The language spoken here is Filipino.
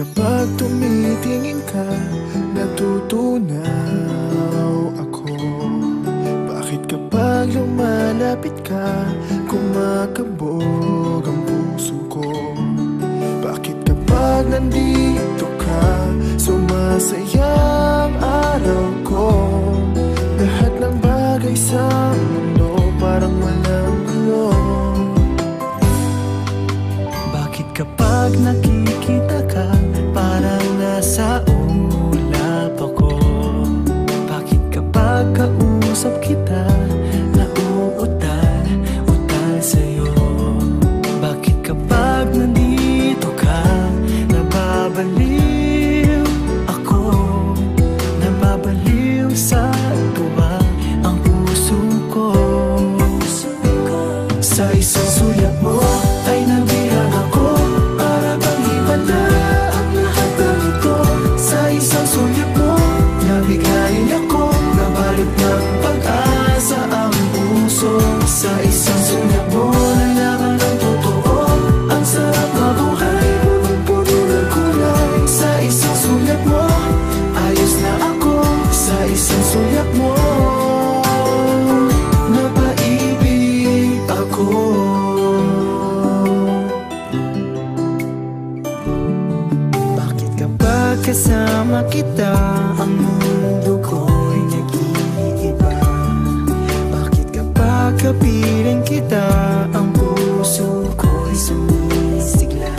kapag tumitingin ka, natutunaw ako? Bakit kapag lumalapit ka, kumakabog ang puso ko? Bakit kapag nandito ka, sumasaya ang araw ko? Lahat ng bagay sa mundo parang walang gulo. Bakit kapag nakikita ka, parang nasa ulap ako? Bakit kapag kausap kita, nauutal sa'yo? Bakit kapag nandito ka, nababaliw ako? Nababaliw sa tuwa ang puso ko. Sa isang sulat mo ay nabihag ako, para bang iba na ang lahat ng ito. Sa isang sulat mo, nabigayin ako, nabalot ng pag-asa ang puso. Sa isang sulat mo, nalaman ang totoo, ang sarap mabuhay, punong-puno ng kulay. Sa isang sulat mo, ayos na ako. Sa isang sulat mo, napaibig ako. Bakit kapag kasama kita, ang mundo ko'y nag-iiba? Bakit kapag kapiling kita, ang puso ko'y sumisigla?